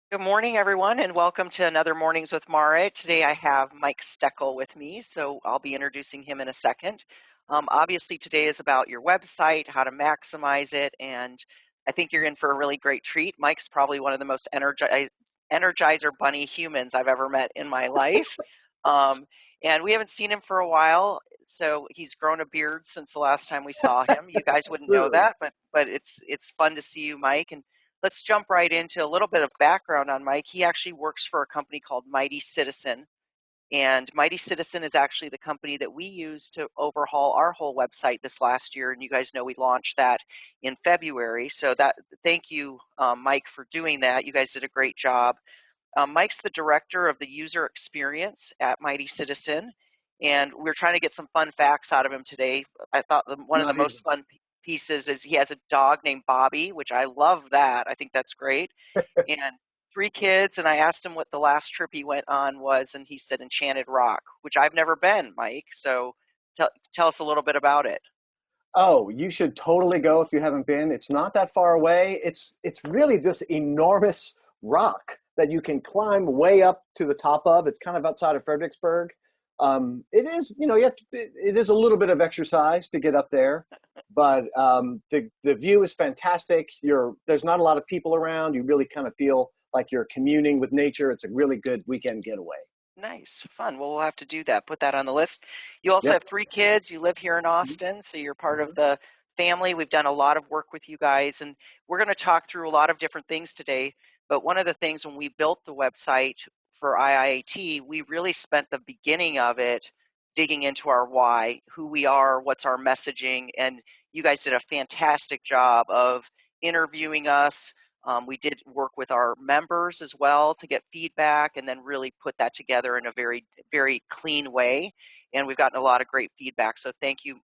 Good morning, everyone, and welcome to another Mornings with Mara. Today I have Mike Steckel with me, so I'll be introducing him in a second. Obviously, today is about your website, how to maximize it, and I think you're in for a really great treat. Mike's probably one of the most energizer bunny humans I've ever met in my life. Um, and we haven't seen him for a while, so he's grown a beard since the last time we saw him. You guys wouldn't know Absolutely. that, but it's fun to see you, Mike. And let's jump right into a little bit of background on Mike. He actually works for a company called Mighty Citizen, and Mighty Citizen is actually the company that we used to overhaul our whole website this last year. And you guys know we launched that in February. So that thank you, Mike, for doing that. You guys did a great job. Mike's the director of the user experience at Mighty Citizen, and we're trying to get some fun facts out of him today. I thought one of the Not most easy. fun pieces is he has a dog named Bobby, which I love that. I think that's great. And three kids, and I asked him what the last trip he went on was, and he said Enchanted Rock, which I've never been, Mike. So tell us a little bit about it. Oh, you should totally go if you haven't been. It's not that far away. It's really this enormous rock that you can climb way up to the top of. It's kind of outside of Fredericksburg. It is, you have to, it is a little bit of exercise to get up there, but the view is fantastic. There's not a lot of people around. You really kind of feel like you're communing with nature. It's a really good weekend getaway. Nice, fun. Well, we'll have to do that. Put that on the list. You also Yep. have three kids. You live here in Austin, so you're part of Mhm. the family. We've done a lot of work with you guys, and we're going to talk through a lot of different things today. But one of the things when we built the website for IIAT, we really spent the beginning of it digging into our why, who we are, what's our messaging, and you guys did a fantastic job of interviewing us. We did work with our members as well to get feedback and then really put that together in a very, very clean way. And we've gotten a lot of great feedback. So thank you,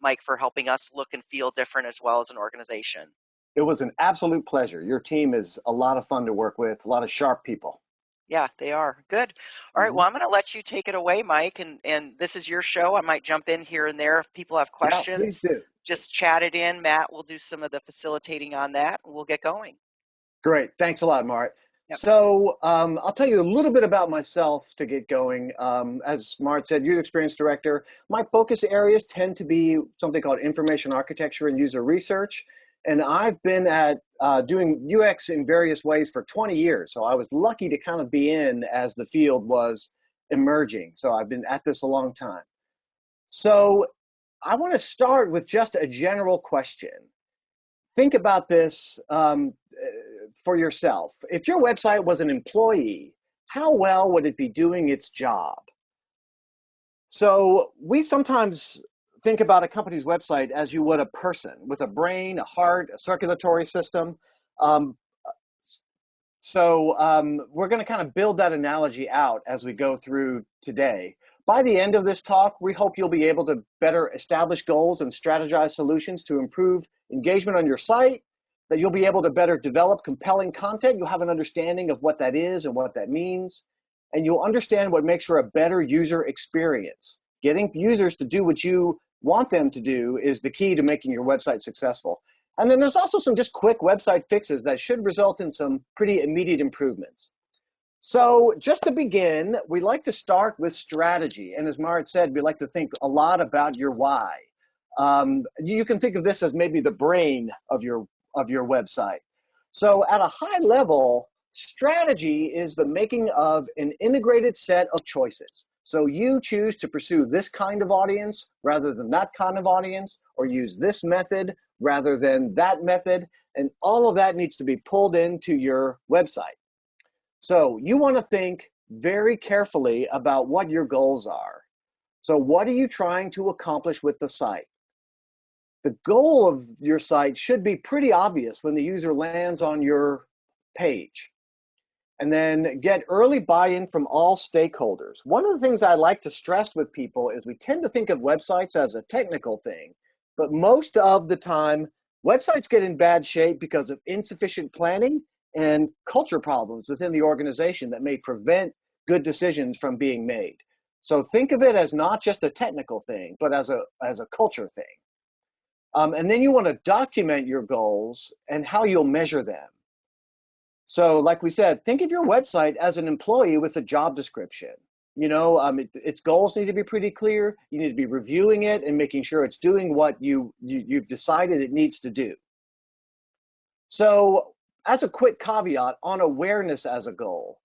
Mike, for helping us look and feel different as well as an organization. It was an absolute pleasure. Your team is a lot of fun to work with, a lot of sharp people. Yeah, they are. Good. All right. Hmm. Well, I'm going to let you take it away, Mike. And this is your show. I might jump in here and there if people have Yeah, please questions. do. Just chat it in. Matt will do some of the facilitating on that, and we'll get going. Great. Thanks a lot, Mart. Yep. So I'll tell you a little bit about myself to get going. As Mart said, youth experience director. My focus areas tend to be something called information architecture and user research. And I've been at doing UX in various ways for 20 years. So I was lucky to kind of be in as the field was emerging. So I've been at this a long time. So I want to start with just a general question. Think about this for yourself. If your website was an employee, how well would it be doing its job? So we sometimes think about a company's website as you would a person with a brain, a heart, a circulatory system. Um, so we're going to kind of build that analogy out as we go through today. By the end of this talk, we hope you'll be able to better establish goals and strategize solutions to improve engagement on your site, that you'll be able to better develop compelling content. You'll have an understanding of what that is and what that means, and you'll understand what makes for a better user experience. Getting users to do what you want them to do is the key to making your website successful. And then there's also some just quick website fixes that should result in some pretty immediate improvements. So just to begin, we like to start with strategy. And as Marit said, we like to think a lot about your why. You can think of this as maybe the brain of your website. So at a high level, strategy is the making of an integrated set of choices. So you choose to pursue this kind of audience rather than that kind of audience, or use this method rather than that method. And all of that needs to be pulled into your website. So you want to think very carefully about what your goals are. So what are you trying to accomplish with the site? The goal of your site should be pretty obvious when the user lands on your page. And then get early buy-in from all stakeholders. One of the things I like to stress with people is we tend to think of websites as a technical thing, but most of the time, websites get in bad shape because of insufficient planning and culture problems within the organization that may prevent good decisions from being made. So think of it as not just a technical thing, but as a culture thing. And then you want to document your goals and how you'll measure them. So, like we said, think of your website as an employee with a job description. Its goals need to be pretty clear. You need to be reviewing it and making sure it's doing what you've decided it needs to do. So, as a quick caveat on awareness as a goal,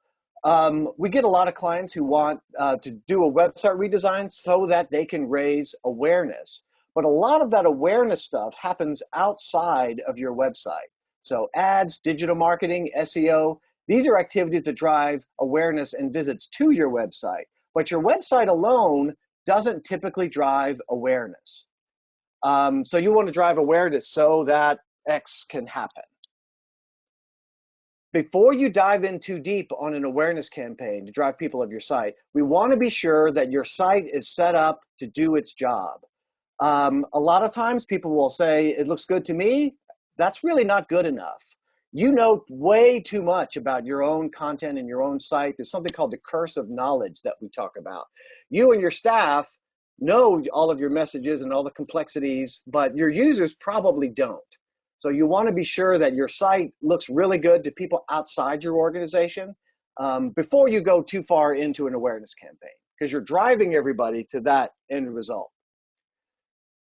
we get a lot of clients who want to do a website redesign so that they can raise awareness. But a lot of that awareness stuff happens outside of your website. So, ads, digital marketing, SEO, these are activities that drive awareness and visits to your website. But your website alone doesn't typically drive awareness. So, you want to drive awareness so that X can happen. Before you dive in too deep on an awareness campaign to drive people of your site, we want to be sure that your site is set up to do its job. A lot of times people will say, it looks good to me. That's really not good enough. You know way too much about your own content and your own site. There's something called the curse of knowledge that we talk about. You and your staff know all of your messages and all the complexities, but your users probably don't. So you want to be sure that your site looks really good to people outside your organization before you go too far into an awareness campaign, because you're driving everybody to that end result.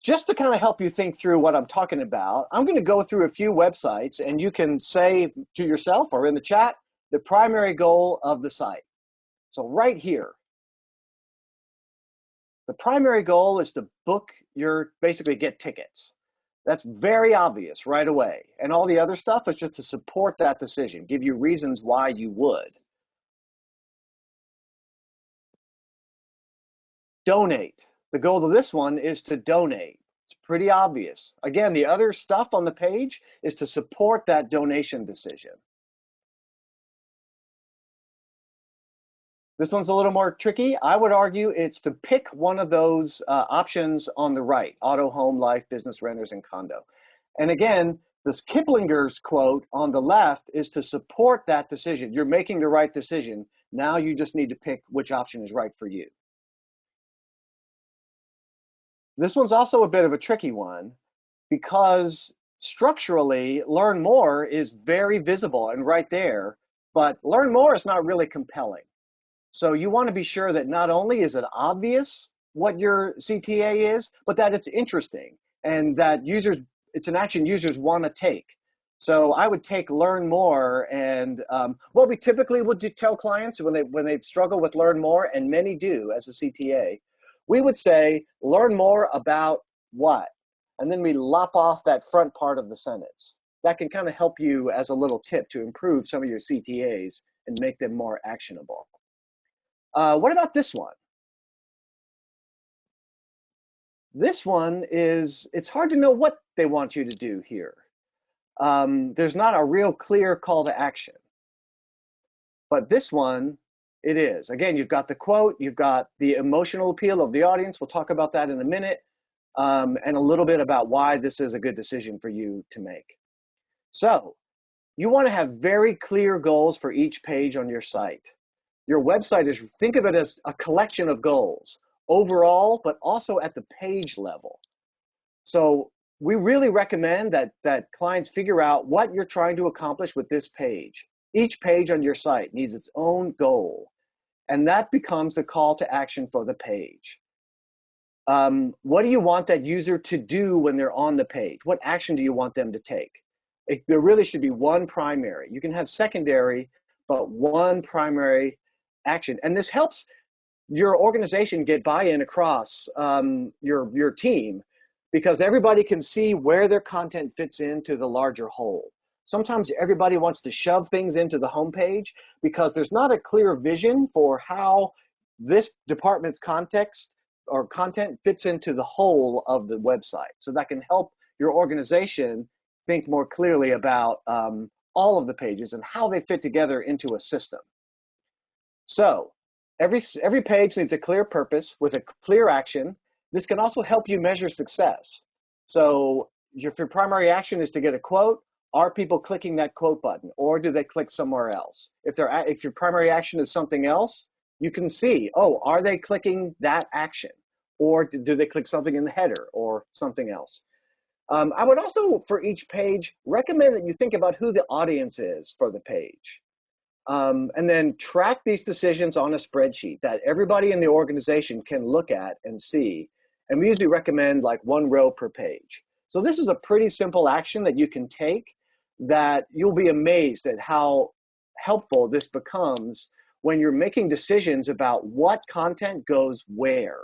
Just to kind of help you think through what I'm talking about, I'm going to go through a few websites, and you can say to yourself or in the chat the primary goal of the site. So right here, the primary goal is to basically get tickets. That's very obvious right away. And all the other stuff is just to support that decision, give you reasons why you would. Donate. The goal of this one is to donate. It's pretty obvious. Again, the other stuff on the page is to support that donation decision. This one's a little more tricky. I would argue it's to pick one of those options on the right: auto, home, life, business, renters, and condo. And again, this Kiplinger's quote on the left is to support that decision. You're making the right decision. Now you just need to pick which option is right for you. This one's also a bit of a tricky one because structurally, Learn More is very visible and right there, but Learn More is not really compelling. So you want to be sure that not only is it obvious what your CTA is, but that it's interesting and that it's an action users want to take. So I would take Learn More, and what we typically would tell clients when they struggle with Learn More, and many do as a CTA, we would say, learn more about what? And then we lop off that front part of the sentence. That can kind of help you as a little tip to improve some of your CTAs and make them more actionable. What about this one? This one it's hard to know what they want you to do here. There's not a real clear call to action. But this one, it is. Again, you've got the quote, you've got the emotional appeal of the audience. We'll talk about that in a minute, and a little bit about why this is a good decision for you to make. So you want to have very clear goals for each page on your site. Your website think of it as a collection of goals overall, but also at the page level. So we really recommend that clients figure out what you're trying to accomplish with this page. Each page on your site needs its own goal, and that becomes the call to action for the page. What do you want that user to do when they're on the page? What action do you want them to take? There really should be one primary. You can have secondary, but one primary action. And this helps your organization get buy-in across your team, because everybody can see where their content fits into the larger whole. Sometimes everybody wants to shove things into the homepage because there's not a clear vision for how this department's context or content fits into the whole of the website. So that can help your organization think more clearly about all of the pages and how they fit together into a system. So every page needs a clear purpose with a clear action. This can also help you measure success. So if your primary action is to get a quote, are people clicking that quote button, or do they click somewhere else? If your primary action is something else, you can see, oh, are they clicking that action? Or do they click something in the header or something else? I would also, for each page, recommend that you think about who the audience is for the page. And then track these decisions on a spreadsheet that everybody in the organization can look at and see. And we usually recommend like 1 row per page. So this is a pretty simple action that you can take that you'll be amazed at how helpful this becomes when you're making decisions about what content goes where.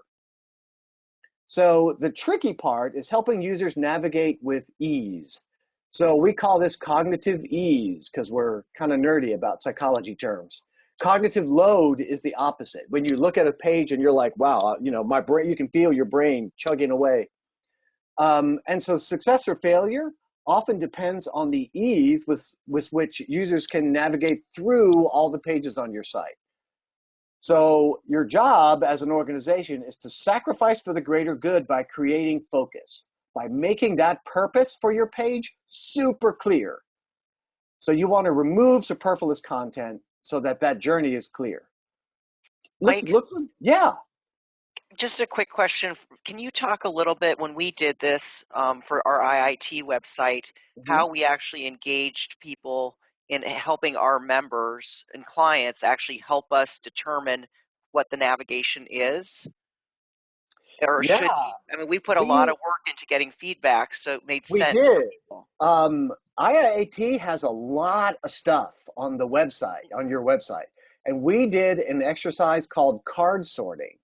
So the tricky part is helping users navigate with ease. So we call this cognitive ease because we're kind of nerdy about psychology terms. Cognitive load is the opposite. When you look at a page and you're like, wow, my brain, you can feel your brain chugging away. And so success or failure often depends on the ease with which users can navigate through all the pages on your site. So your job as an organization is to sacrifice for the greater good by creating focus, by making that purpose for your page super clear. So you want to remove superfluous content so that that journey is clear. Mike, Yeah. just a quick question. Can you talk a little bit when we did this for our IIT website, Mhm. how we actually engaged people in helping our members and clients actually help us determine what the navigation is or should Yeah, be? I mean, we put a lot we of work into getting feedback, so it made we sense for did. people. IIAT has a lot of stuff on the website, on your website. And we did an exercise called card sorting,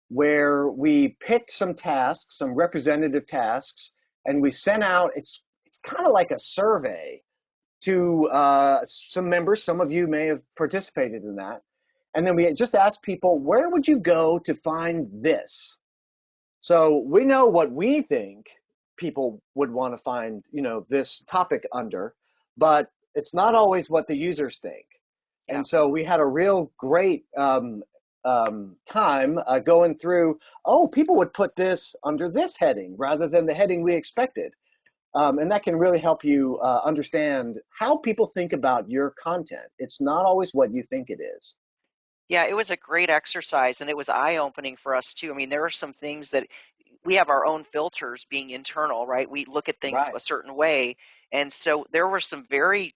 where we picked some tasks, some representative tasks, and we sent out, it's kind of like a survey to some members. Some of you may have participated in that. And then we just asked people, where would you go to find this? So we know what we think people would want to find, this topic under, but it's not always what the users think. Yeah. And so we had a real great time going through, oh, people would put this under this heading rather than the heading we expected. And that can really help you understand how people think about your content. It's not always what you think it is. Yeah, it was a great exercise and it was eye-opening for us too. I mean, there are some things that we have our own filters being internal, right? We look at things Right. a certain way. And so there were some very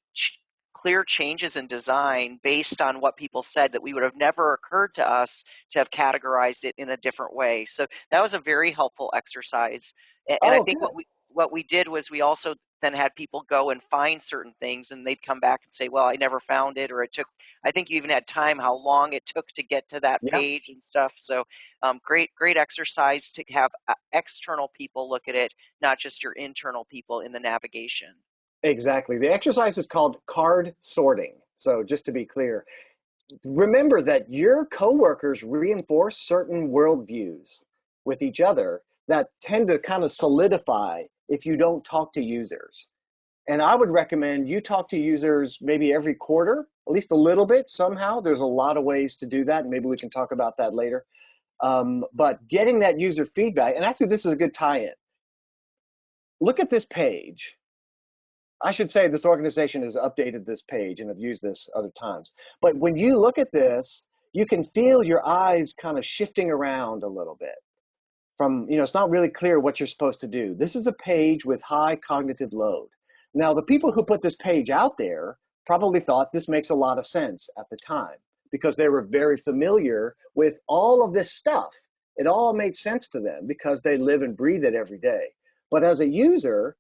clear changes in design based on what people said that we would have never occurred to us to have categorized it in a different way. So that was a very helpful exercise. And I Oh, think good. what we did was we also then had people go and find certain things and they'd come back and say, well, I never found it, or it took, I think you even had time how long it took to get to that Yeah. page and stuff. So great exercise to have external people look at it, not just your internal people in the navigation. Exactly. The exercise is called card sorting. So just to be clear, remember that your coworkers reinforce certain worldviews with each other that tend to kind of solidify if you don't talk to users. And I would recommend you talk to users maybe every quarter, at least a little bit somehow. There's a lot of ways to do that. And maybe we can talk about that later. But getting that user feedback, and actually, this is a good tie in. Look at this page. I should say this organization has updated this page and have used this other times. But when you look at this, you can feel your eyes kind of shifting around a little bit from, it's not really clear what you're supposed to do. This is a page with high cognitive load. Now, the people who put this page out there probably thought this makes a lot of sense at the time because they were very familiar with all of this stuff. It all made sense to them because they live and breathe it every day. But as a user,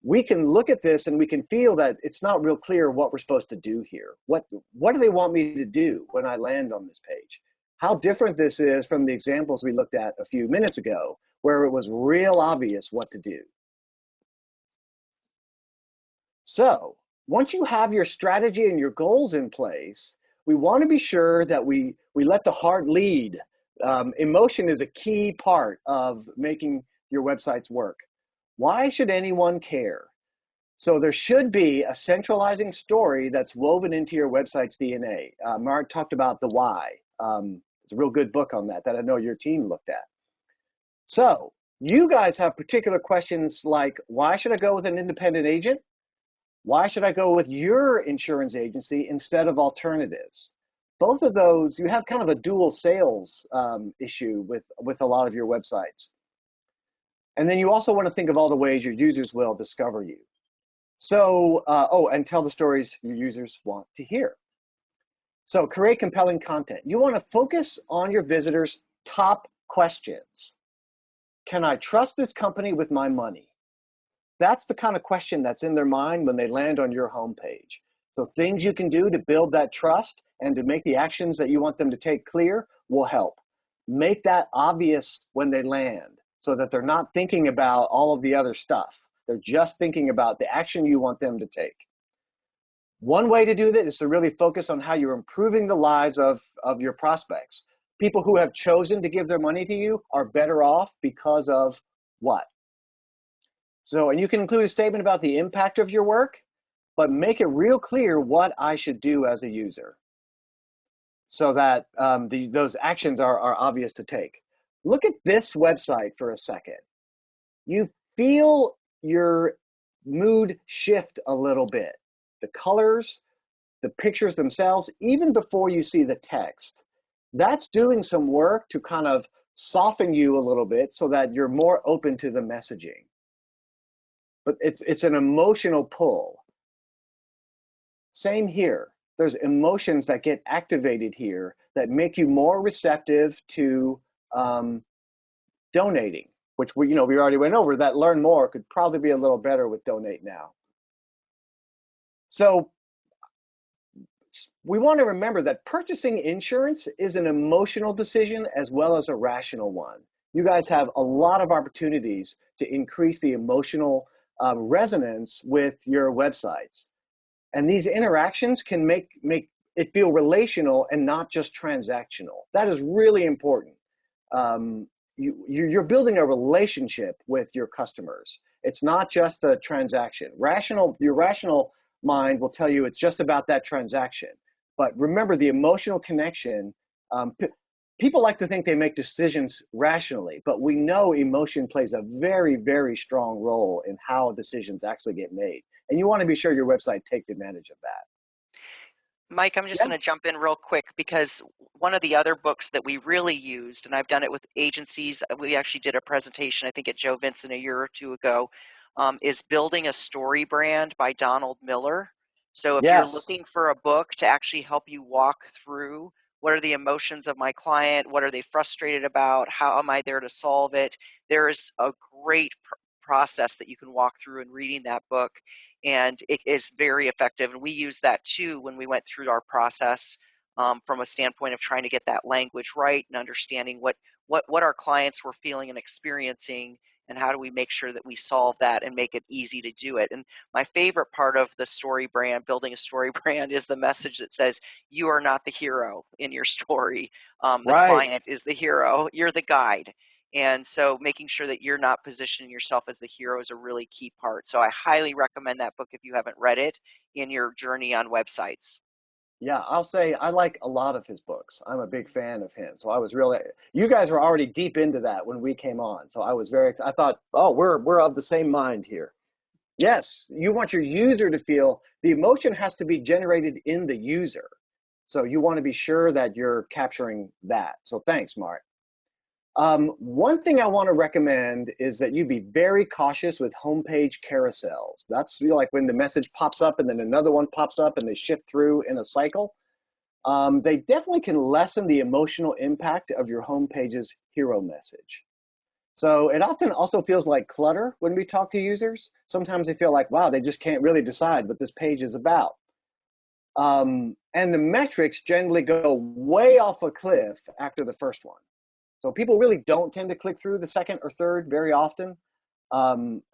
we can look at this and we can feel that it's not real clear what we're supposed to do here. What do they want me to do when I land on this page? How different this is from the examples we looked at a few minutes ago, where it was real obvious what to do. So once you have your strategy and your goals in place, we want to be sure that we let the heart lead. Emotion is a key part of making your websites work. Why should anyone care? So there should be a centralizing story that's woven into your website's DNA. Mark talked about the why. It's a real good book on that I know your team looked at. So you guys have particular questions like, why should I go with an independent agent? Why should I go with your insurance agency instead of alternatives? Both of those, you have kind of a dual sales issue with a lot of your websites. And then you also want to think of all the ways your users will discover you. So, oh, and tell the stories your users want to hear. So create compelling content. You want to focus on your visitors' top questions. Can I trust this company with my money? That's the kind of question that's in their mind when they land on your homepage. So things you can do to build that trust and to make the actions that you want them to take clear will help. Make that obvious when they land so that they're not thinking about all of the other stuff. They're just thinking about the action you want them to take. One way to do that is to really focus on how you're improving the lives of your prospects. People who have chosen to give their money to you are better off because of what? So, and you can include a statement about the impact of your work, but make it real clear what I should do as a user so that those actions are obvious to take. Look at this website for a second. You feel your mood shift a little bit. The colors, the pictures themselves, even before you see the text. That's doing some work to kind of soften you a little bit so that you're more open to the messaging. But it's an emotional pull. Same here. There's emotions that get activated here that make you more receptive to um, donating, which we already went over. That learn more could probably be a little better with donate now. So we want to remember that purchasing insurance is an emotional decision as well as a rational one. You guys have a lot of opportunities to increase the emotional resonance with your websites. And these interactions can make it feel relational and not just transactional. That is really important. You're building a relationship with your customers. It's not just a transaction. Your rational mind will tell you it's just about that transaction. But remember the emotional connection. People like to think they make decisions rationally, but we know emotion plays a very, very strong role in how decisions actually get made. And you want to be sure your website takes advantage of that. Mike, I'm just Yeah. going to jump in real quick because one of the other books that we really used, and I've done it with agencies, we actually did a presentation, I think at Joe Vincent a year or two ago, is Building a Story Brand by Donald Miller. So if you're Yes. looking for a book to actually help you walk through what are the emotions of my client, what are they frustrated about, how am I there to solve it, there is a great process that you can walk through in reading that book, and it is very effective. And we use that too when we went through our process, from a standpoint of trying to get that language right and understanding what our clients were feeling and experiencing, and how do we make sure that we solve that and make it easy to do it. And my favorite part of the story brand, building a story brand, is the message that says you are not the hero in your story. The Right. client is the hero. You're the guide. And so making sure that you're not positioning yourself as the hero is a really key part. So I highly recommend that book if you haven't read it in your journey on websites. Yeah, I'll say I like a lot of his books. I'm a big fan of him. So I was really, you guys were already deep into that when we came on. So I was I thought, oh, we're of the same mind here. Yes, you want your user to feel the emotion has to be generated in the user. So you want to be sure that you're capturing that. So thanks, Mark. One thing I want to recommend is that you be very cautious with homepage carousels. That's like when the message pops up and then another one pops up and they shift through in a cycle. They definitely can lessen the emotional impact of your homepage's hero message. So it often also feels like clutter when we talk to users. Sometimes they feel like, wow, they just can't really decide what this page is about. And the metrics generally go way off a cliff after the first one. So people really don't tend to click through the second or third very often.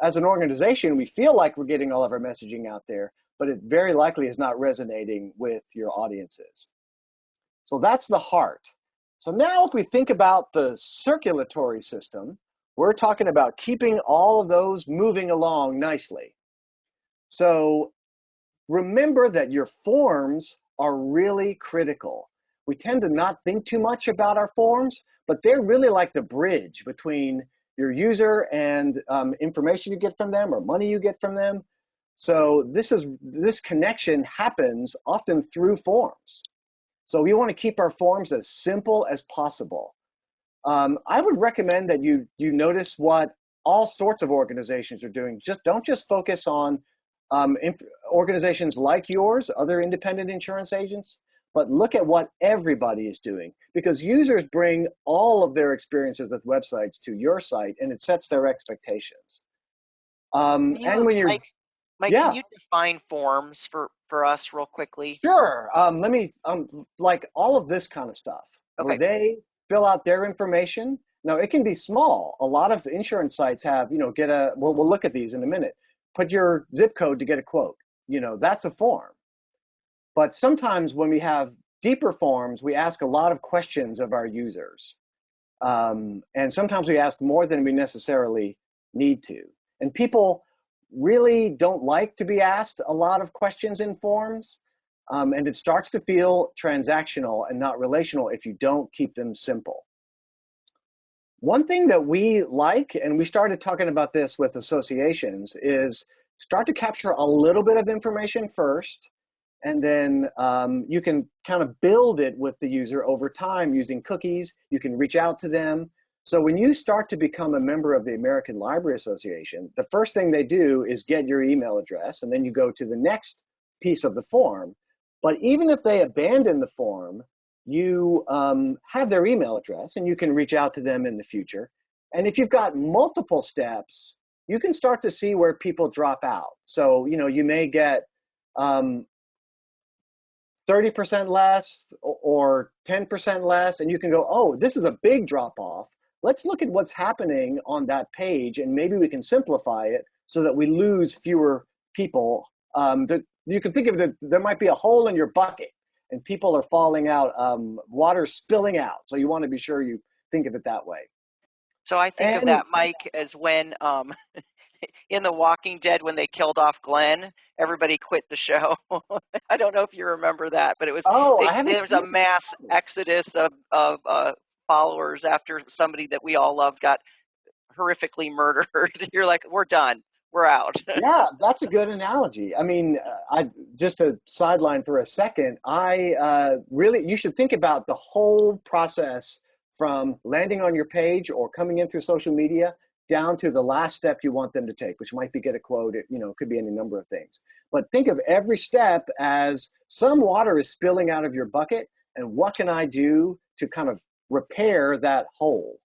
As an organization, we feel like we're getting all of our messaging out there, but it very likely is not resonating with your audiences. So that's the heart. So now if we think about the circulatory system, we're talking about keeping all of those moving along nicely. So remember that your forms are really critical. We tend to not think too much about our forms, but they're really like the bridge between your user and information you get from them or money you get from them. So this connection happens often through forms. So we want to keep our forms as simple as possible. I would recommend that you notice what all sorts of organizations are doing. Just don't just focus on organizations like yours, other independent insurance agents, but look at what everybody is doing, because users bring all of their experiences with websites to your site, and it sets their expectations. Can And you, when you're, Mike, can yeah, you define forms for us real quickly? sure. Let me, like all of this kind of stuff where Okay. they fill out their information. Now, it can be small. A lot of insurance sites have, we'll look at these in a minute. Put your zip code to get a quote. That's a form. But sometimes when we have deeper forms, we ask a lot of questions of our users. And sometimes we ask more than we necessarily need to. And people really don't like to be asked a lot of questions in forms. And it starts to feel transactional and not relational if you don't keep them simple. One thing that we like, and we started talking about this with associations, is start to capture a little bit of information first, and then you can kind of build it with the user over time using cookies. You can reach out to them. So when you start to become a member of the American Library Association, the first thing they do is get your email address, and then you go to the next piece of the form. But even if they abandon the form, you have their email address, and you can reach out to them in the future. And if you've got multiple steps, you can start to see where people drop out. So, you may get um, 30% less or 10% less, and you can go, oh, this is a big drop off. Let's look at what's happening on that page, and maybe we can simplify it so that we lose fewer people. You can think of it, there might be a hole in your bucket, and people are falling out, water spilling out. So you want to be sure you think of it that way. So I think of And that, Mike, as when in The Walking Dead when they killed off Glenn, everybody quit the show. I don't know if you remember that, but oh, I haven't there was a seen mass it. exodus of followers after somebody that we all loved got horrifically murdered. You're like, we're done, we're out. Yeah, that's a good analogy. I mean, I just to sideline for a second. I really, you should think about the whole process from landing on your page or coming in through social media down to the last step you want them to take, which might be get a quote. It could be any number of things. But think of every step as some water is spilling out of your bucket, and what can I do to kind of repair that hole?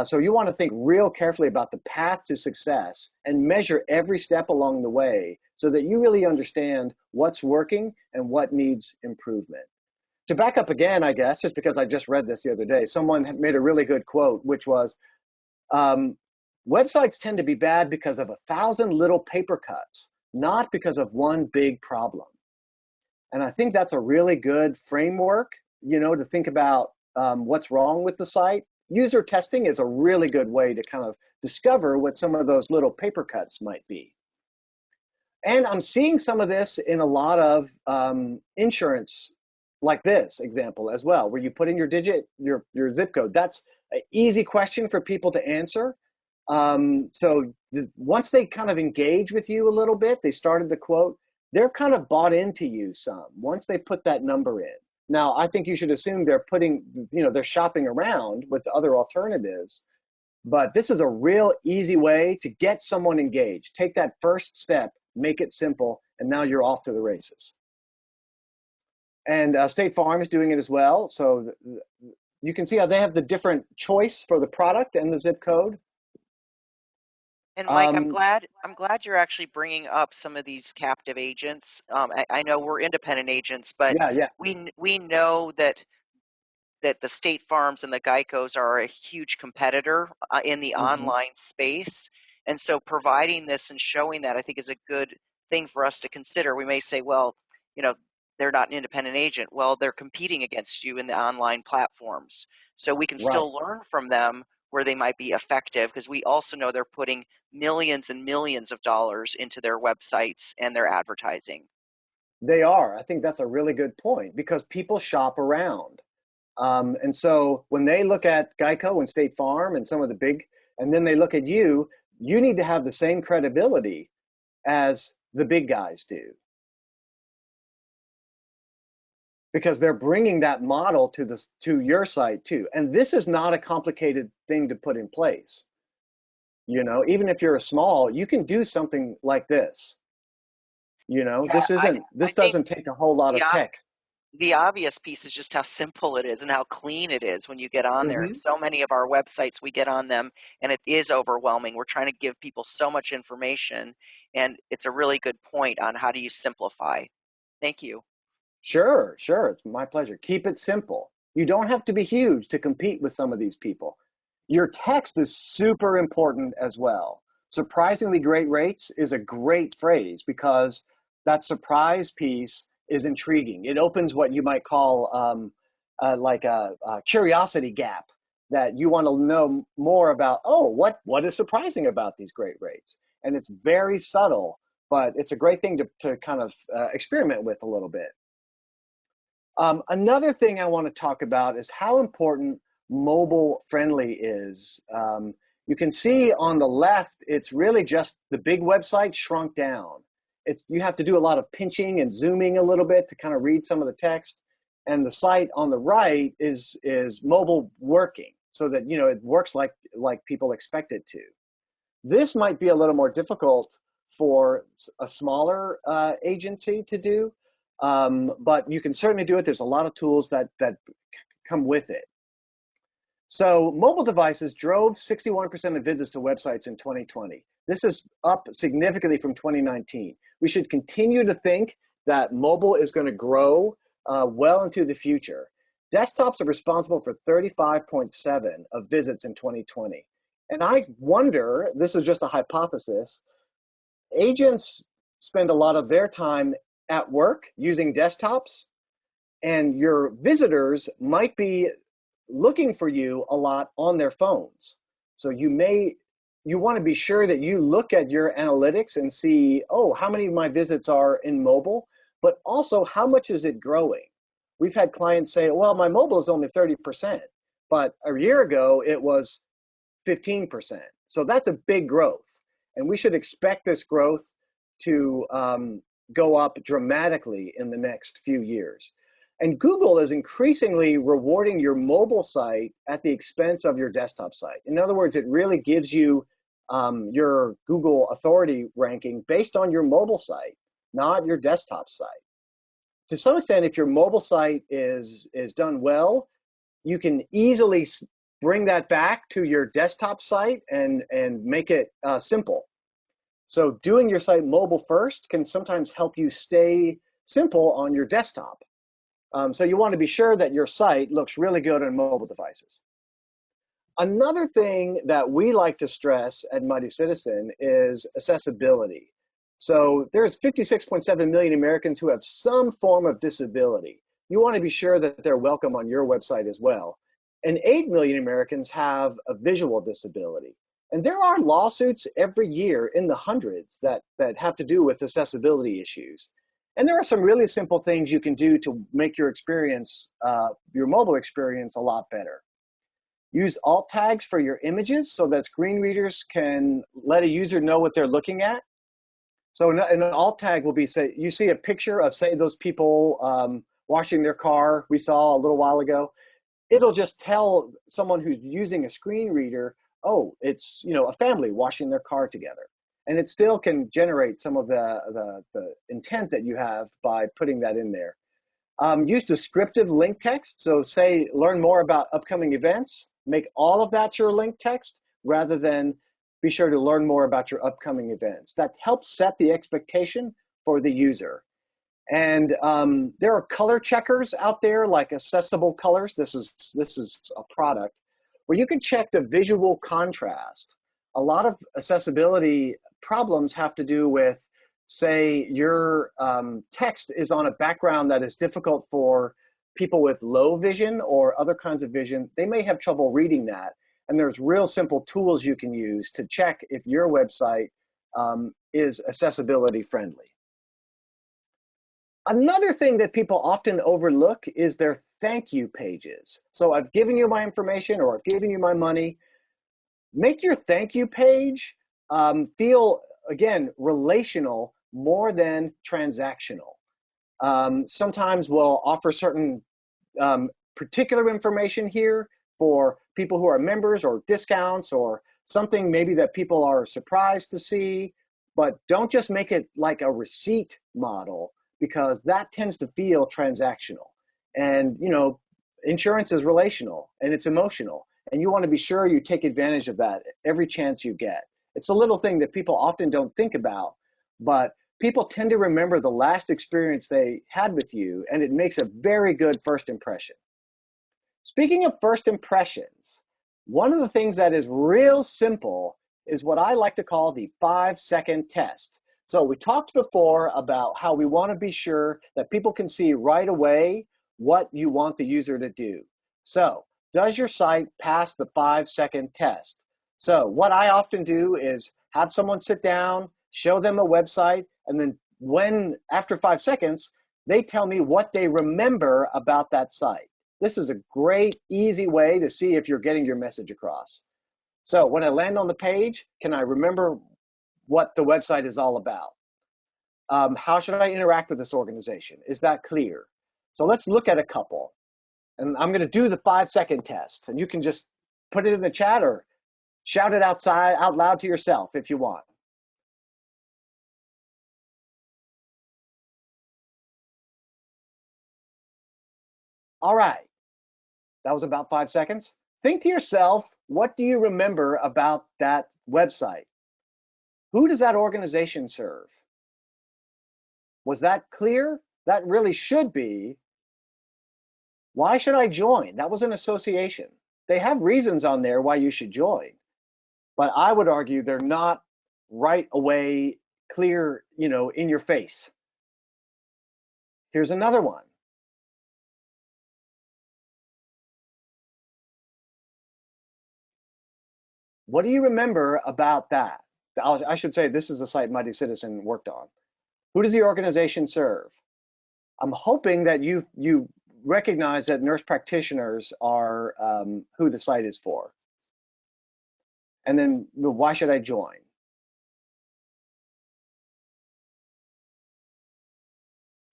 So you want to think real carefully about the path to success and measure every step along the way so that you really understand what's working and what needs improvement. To back up again, I guess, just because I just read this the other day, someone had made a really good quote, which was, um, websites tend to be bad because of 1,000 little paper cuts, not because of one big problem. And I think that's a really good framework, to think about what's wrong with the site. User testing is a really good way to kind of discover what some of those little paper cuts might be. And I'm seeing some of this in a lot of insurance, like this example as well, where you put in your zip code. That's an easy question for people to answer. Once they kind of engage with you a little bit, they started the quote, they're kind of bought into you some once they put that number in. Now, I think you should assume they're shopping around with other alternatives, but this is a real easy way to get someone engaged. Take that first step, make it simple, and now you're off to the races. And State Farm is doing it as well. So you can see how they have the different choice for the product and the zip code. And Mike, Um, I'm glad you're actually bringing up some of these captive agents. I know we're independent agents, but yeah, yeah. we know that the State Farms and the Geicos are a huge competitor in the Hmm. online space. And so providing this and showing that I think is a good thing for us to consider. We may say, well, you know, they're not an independent agent. Well, they're competing against you in the online platforms. So we can Right. still learn from them where they might be effective because we also know they're putting millions and millions of dollars into their websites and their advertising. They are. I think that's a really good point because people shop around. And so when they look at Geico and State Farm and some of the big, and then they look at you, you need to have the same credibility as the big guys do because they're bringing that model to your site too. And this is not a complicated thing to put in place. Even if you're a small, you can do something like this. Yeah, I This think doesn't take a whole lot the of ob- tech. the obvious piece is just how simple it is and how clean it is when you get on there. And Hmm. so many of our websites, we get on them and it is overwhelming. We're trying to give people so much information, and it's a really good point on how do you simplify. Thank you. Sure, sure. It's my pleasure. Keep it simple. You don't have to be huge to compete with some of these people. Your text is super important as well. Surprisingly great rates is a great phrase because that surprise piece is intriguing. It opens what you might call like a curiosity gap that you want to know more about. Oh, what is surprising about these great rates? And it's very subtle, but it's a great thing to kind of experiment with a little bit. Another thing I want to talk about is how important mobile friendly is. You can see on the left, it's really just the big website shrunk down. You have to do a lot of pinching and zooming a little bit to kind of read some of the text. And the site on the right is mobile working so that it works like people expect it to. This might be a little more difficult for a smaller agency to do, but you can certainly do it. There's a lot of tools that come with it. So mobile devices drove 61% of visits to websites in 2020. This is up significantly from 2019. We should continue to think that mobile is going to grow well into the future. Desktops are responsible for 35.7 of visits in 2020. And I wonder, this is just a hypothesis, agents spend a lot of their time at work using desktops, and your visitors might be looking for you a lot on their phones. So you want to be sure that you look at your analytics and see, oh, how many of my visits are in mobile, but also how much is it growing? We've had clients say, well, my mobile is only 30%, but a year ago it was 15%. So that's a big growth. And we should expect this growth to go up dramatically in the next few years. And Google is increasingly rewarding your mobile site at the expense of your desktop site. In other words, it really gives you your Google authority ranking based on your mobile site, not your desktop site. To some extent, if your mobile site is done well, you can easily bring that back to your desktop site and make it simple. So doing your site mobile first can sometimes help you stay simple on your desktop. So you want to be sure that your site looks really good on mobile devices. Another thing that we like to stress at Mighty Citizen is accessibility. So there's 56.7 million Americans who have some form of disability. You want to be sure that they're welcome on your website as well. And 8 million Americans have a visual disability. And there are lawsuits every year in the hundreds that have to do with accessibility issues. And there are some really simple things you can do to make your experience, your mobile experience, a lot better. Use alt tags for your images so that screen readers can let a user know what they're looking at. So an alt tag will be, say, you see a picture of, say, those people washing their car we saw a little while ago. It'll just tell someone who's using a screen reader, oh, it's a family washing their car together. And it still can generate some of the intent that you have by putting that in there. Use descriptive link text. So say, learn more about upcoming events. Make all of that your link text rather than be sure to learn more about your upcoming events. That helps set the expectation for the user. And there are color checkers out there like Accessible Colors. This is a product where you can check the visual contrast. A lot of accessibility problems have to do with, say, your text is on a background that is difficult for people with low vision or other kinds of vision. They may have trouble reading that. And there's real simple tools you can use to check if your website is accessibility friendly. Another thing that people often overlook is their thank you pages. So I've given you my information or I've given you my money. Make your thank you page feel, again, relational more than transactional. Sometimes we'll offer certain particular information here for people who are members or discounts or something maybe that people are surprised to see, but don't just make it like a receipt model because that tends to feel transactional. And, insurance is relational and it's emotional, and you want to be sure you take advantage of that every chance you get. It's a little thing that people often don't think about, but people tend to remember the last experience they had with you, and it makes a very good first impression. Speaking of first impressions, one of the things that is real simple is what I like to call the 5-second test. So we talked before about how we want to be sure that people can see right away what you want the user to do. So does your site pass the 5-second test? So what I often do is have someone sit down, show them a website, and then after 5 seconds, they tell me what they remember about that site. This is a great, easy way to see if you're getting your message across. So when I land on the page, can I remember what the website is all about? How should I interact with this organization? Is that clear? So let's look at a couple. And I'm going to do the 5-second test. And you can just put it in the chat or shout it out loud to yourself if you want. All right. That was about 5 seconds. Think to yourself, what do you remember about that website? Who does that organization serve? Was that clear? That really should be. Why should I join? That was an association. They have reasons on there why you should join, but I would argue they're not right away clear, in your face. Here's another one. What do you remember about that? I should say this is a site Mighty Citizen worked on. Who does the organization serve? I'm hoping that you recognize that nurse practitioners are who the site is for. And then why should I join?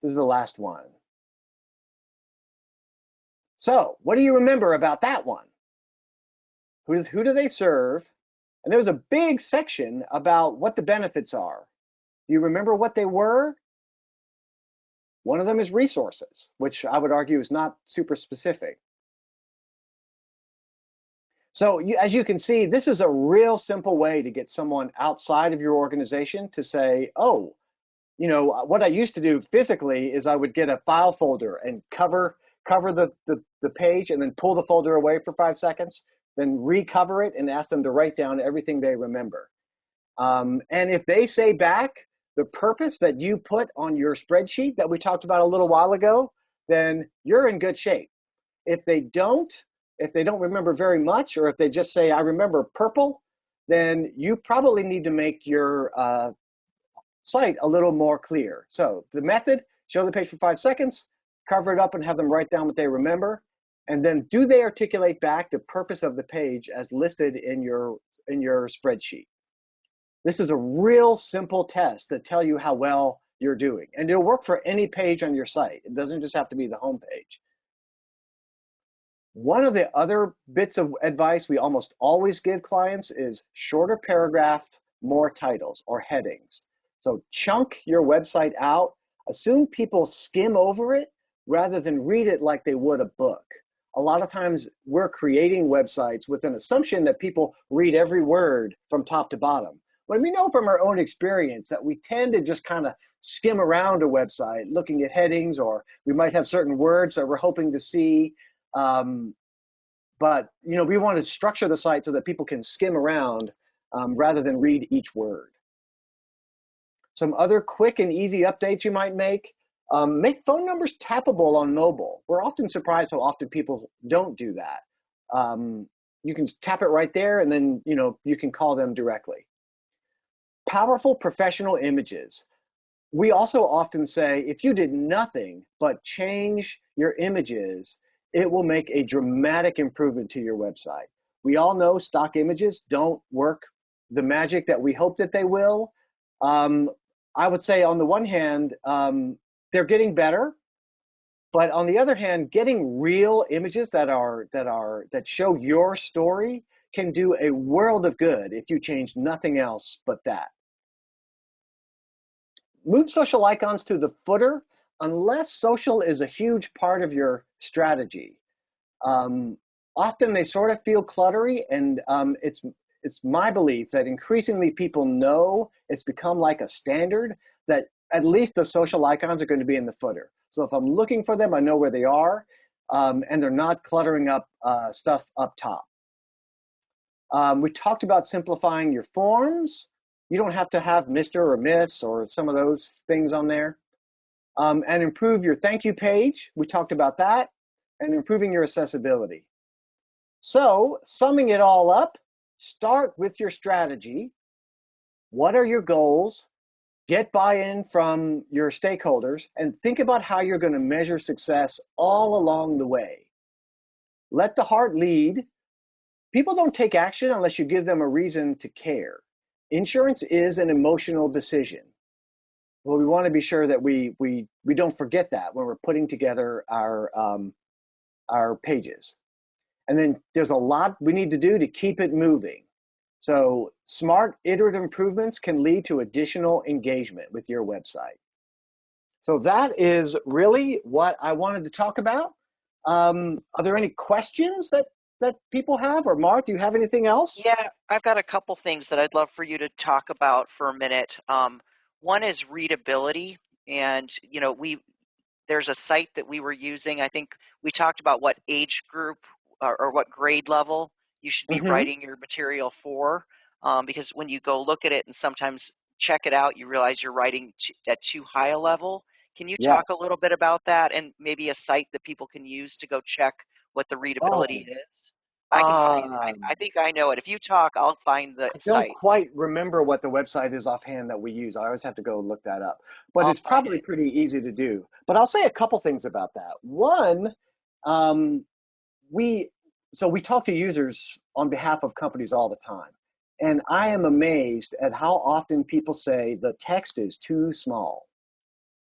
This is the last one. So what do you remember about that one? Who do they serve? And there was a big section about what the benefits are. Do you remember what they were? One of them is resources, which I would argue is not super specific. So as you can see, this is a real simple way to get someone outside of your organization to say, oh, what I used to do physically is I would get a file folder and cover the page and then pull the folder away for 5 seconds, then recover it and ask them to write down everything they remember. And if they say back the purpose that you put on your spreadsheet that we talked about a little while ago, then you're in good shape. If they don't remember very much, or if they just say, I remember purple, then you probably need to make your site a little more clear. So the method, show the page for 5 seconds, cover it up and have them write down what they remember, and then do they articulate back the purpose of the page as listed in your spreadsheet? This is a real simple test that tell you how well you're doing, and it'll work for any page on your site. It doesn't just have to be the home page. One of the other bits of advice we almost always give clients is shorter paragraph, more titles or headings. So chunk your website out, assume people skim over it rather than read it like they would a book. A lot of times we're creating websites with an assumption that people read every word from top to bottom. But we know from our own experience that we tend to just kind of skim around a website looking at headings, or we might have certain words that we're hoping to see. But we want to structure the site so that people can skim around rather than read each word. Some other quick and easy updates you might make phone numbers tappable on mobile. We're often surprised how often people don't do that. You can tap it right there, and then you can call them directly. Powerful professional images. We also often say if you did nothing but change your images, it will make a dramatic improvement to your website. We all know stock images don't work the magic that we hope that they will. I would say on the one hand, they're getting better, but on the other hand, getting real images that show your story can do a world of good if you change nothing else but that. Move social icons to the footer unless social is a huge part of your strategy. Um, Often they sort of feel cluttery, and it's my belief that increasingly people know it's become like a standard that at least the social icons are going to be in the footer. So if I'm looking for them, I know where they are, and they're not cluttering up stuff up top. We talked about simplifying your forms. You don't have to have Mr. or Miss or some of those things on there. And improve your thank you page. We talked about that, and improving your accessibility. So, summing it all up, start with your strategy. What are your goals? Get buy-in from your stakeholders and think about how you're going to measure success all along the way. Let the heart lead. People don't take action unless you give them a reason to care. Insurance is an emotional decision. Well, we want to be sure that we don't forget that when we're putting together our pages. And then there's a lot we need to do to keep it moving. So smart iterative improvements can lead to additional engagement with your website. So that is really what I wanted to talk about. Are there any questions that people have? Or Mark, do you have anything else? Yeah, I've got a couple things that I'd love for you to talk about for a minute. One is readability, and there's a site that we were using. I think we talked about what age group or what grade level you should be Mm-hmm. writing your material for, because when you go look at it and sometimes check it out, you realize you're writing at too high a level. Can you talk a Yes. little bit about that and maybe a site that people can use to go check what the readability Oh, is? I can find. I um, think I know it. If you talk, I'll find the I don't site. quite remember what the website is offhand that we use. I always have to go look that up. But I'll it's find probably it. pretty easy to do. But I'll say a couple things about that. One, um, we we talk to users on behalf of companies all the time. And I am amazed at how often people say the text is too small.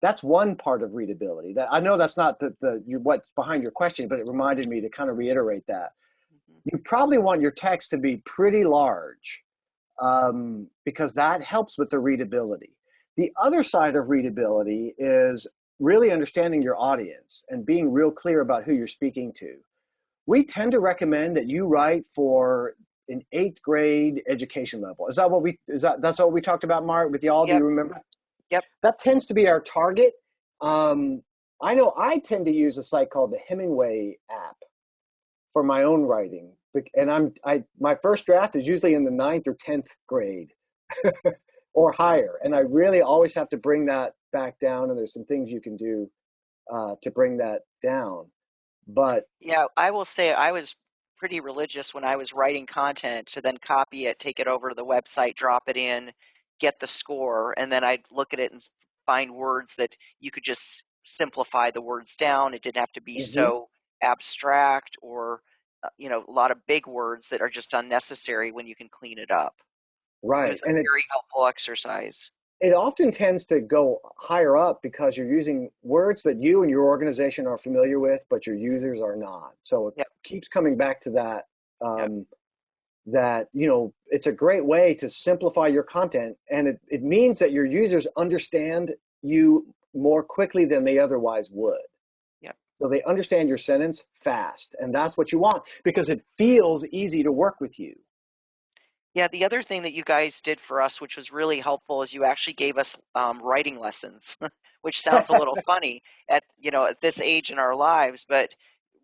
That's one part of readability. That I know that's not what's behind your question, but it reminded me to kind of reiterate that. Mhm. You probably want your text to be pretty large because that helps with the readability. The other side of readability is really understanding your audience and being real clear about who you're speaking to. We tend to recommend that you write for an eighth grade education level. That's what we talked about, Mark, with y'all? Do Yep. you remember? Yep. That tends to be our target. Um, I know I tend to use a site called the Hemingway app for my own writing, and I my first draft is usually in the ninth or 10th grade or higher, and I really always have to bring that back down. And there's some things you can do to bring that down. But Yeah, I will say I was pretty religious when I was writing content to then copy it, take it over to the website, drop it in, get the score, and then I'd look at it and find words that you could just simplify the words down. It didn't have to be mhm, so abstract or, a lot of big words that are just unnecessary when you can clean it up. It right, was a and very helpful exercise. it often tends to go higher up because you're using words that you and your organization are familiar with, but your users are not. So it Yep, keeps coming back to that. yep. Um, that it's a great way to simplify your content, and it means that your users understand you more quickly than they otherwise would. Yep. So they understand your sentence fast, and that's what you want because it feels easy to work with you. Yeah, the other thing that you guys did for us, which was really helpful, is you actually gave us writing lessons, which sounds a little funny at this age in our lives, but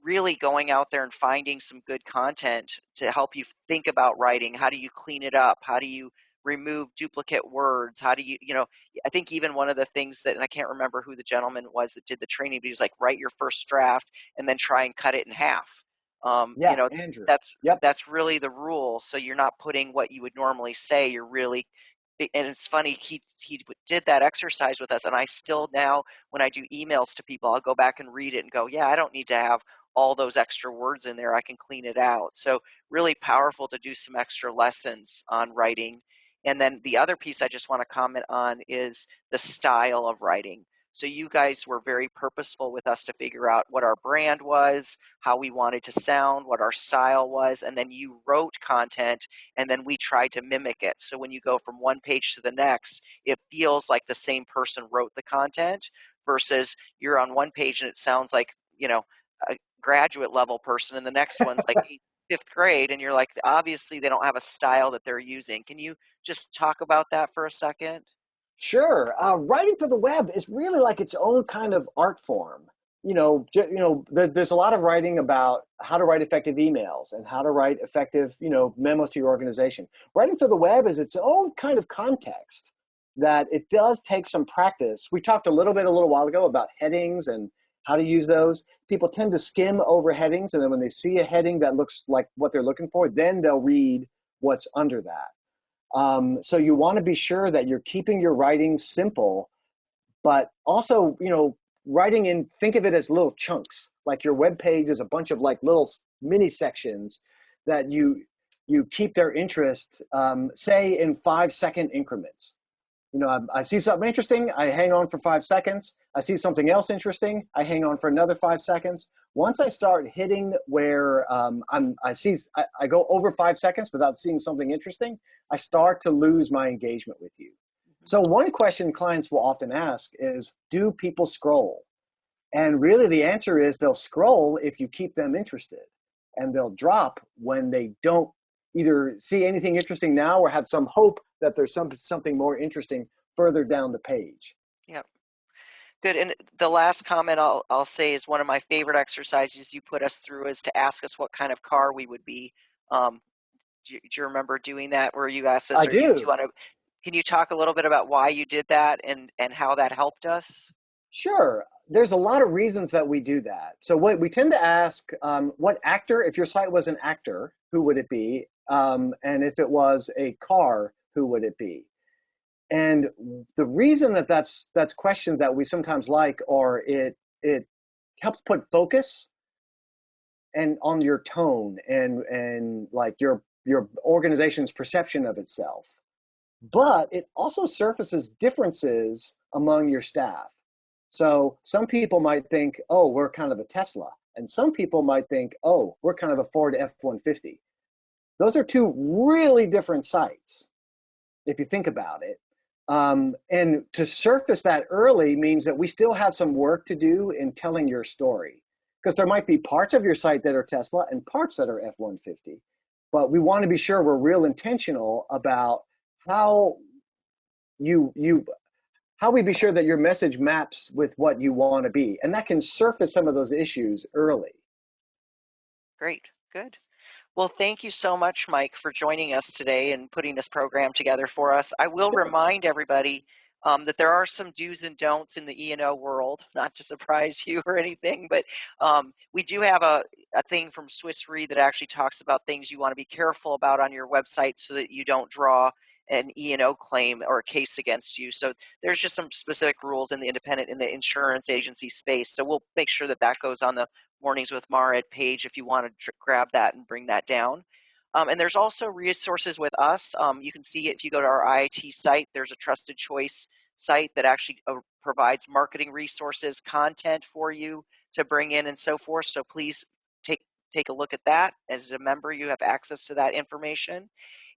really going out there and finding some good content to help you think about writing. How do you clean it up? How do you remove duplicate words? How do I think even one of the things that, and I can't remember who the gentleman was that did the training, but he was like, write your first draft and then try and cut it in half. Um, you Yeah, know, Andrew. that's Yep. that's really the rule. So you're not putting what you would normally say. You're really, and it's funny. He did that exercise with us, and I still now when I do emails to people, I'll go back and read it and go, yeah, I don't need to have all those extra words in there. I can clean it out. So really powerful to do some extra lessons on writing. And then the other piece I just want to comment on is the style of writing. So you guys were very purposeful with us to figure out what our brand was, how we wanted to sound, what our style was, and then you wrote content and then we tried to mimic it. So when you go from one page to the next, it feels like the same person wrote the content versus you're on one page and it sounds like, a graduate level person and the next one's like fifth grade and you're like, obviously they don't have a style that they're using. Can you just talk about that for a second? Sure. Writing for the web is really like its own kind of art form. There's a lot of writing about how to write effective emails and how to write effective, memos to your organization. Writing for the web is its own kind of context that it does take some practice. We talked a little while ago about headings and how to use those. People tend to skim over headings, and then when they see a heading that looks like what they're looking for, then they'll read what's under that. So you want to be sure that you're keeping your writing simple, but also, writing in, think of it as little chunks. Like your web page is a bunch of like little mini sections that you keep their interest, say in 5-second increments. I see something interesting, I hang on for 5 seconds. I see something else interesting, I hang on for another 5 seconds. Once I start hitting where I go over 5 seconds without seeing something interesting, I start to lose my engagement with you. So one question clients will often ask is, do people scroll? And really the answer is they'll scroll if you keep them interested, and they'll drop when they don't either see anything interesting now or have some hope that there's something more interesting further down the page. Yep. Good. And the last comment I'll say is one of my favorite exercises you put us through is to ask us what kind of car we would be. Um, do you remember doing that where you asked us, I or do you do. want to, can you talk a little bit about why you did that and how that helped us? Sure. There's a lot of reasons that we do that. So what we tend to ask, what actor, if your site was an actor, who would it be? And if it was a car, who would it be? And the reason that that's questions that we sometimes like, or it helps put focus and on your tone and like your organization's perception of itself. But it also surfaces differences among your staff. So some people might think, oh, we're kind of a Tesla. And some people might think, oh, we're kind of a Ford F-150. Those are two really different sites, if you think about it. And to surface that early means that we still have some work to do in telling your story. Because there might be parts of your site that are Tesla and parts that are F-150. But we want to be sure we're real intentional about how you how we be sure that your message maps with what you want to be. And that can surface some of those issues early. Great. Good. Well, thank you so much, Mike, for joining us today and putting this program together for us. I will Sure. remind everybody that there are some do's and don'ts in the E&O world, not to surprise you or anything, but we do have a thing from Swiss Re that actually talks about things you want to be careful about on your website so that you don't draw an E&O claim or a case against you. So there's just some specific rules in the insurance agency space. So we'll make sure that that goes on the Mornings with Marit page if you want to grab that and bring that down. And there's also resources with us. You can see if you go to our IIT site, there's a trusted choice site that actually provides marketing resources, content for you to bring in and so forth. So please take take a look at that. As a member, you have access to that information.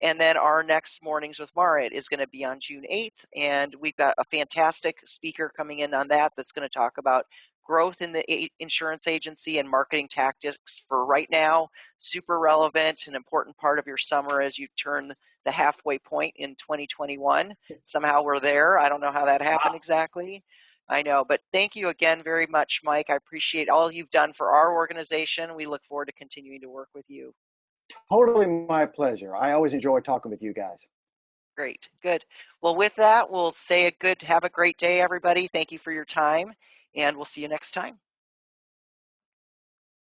And then our next Mornings with Marit is going to be on June 8th. And we've got a fantastic speaker coming in on that that's going to talk about growth in the insurance agency and marketing tactics for right now. Super relevant, an important part of your summer as you turn the halfway point in 2021. Somehow we're there. I don't know how that happened Wow. exactly. I know, but thank you again very much, Mike. I appreciate all you've done for our organization. We look forward to continuing to work with you. Totally my pleasure. I always enjoy talking with you guys. Great, good. Well, with that, we'll say have a great day, everybody. Thank you for your time, and we'll see you next time.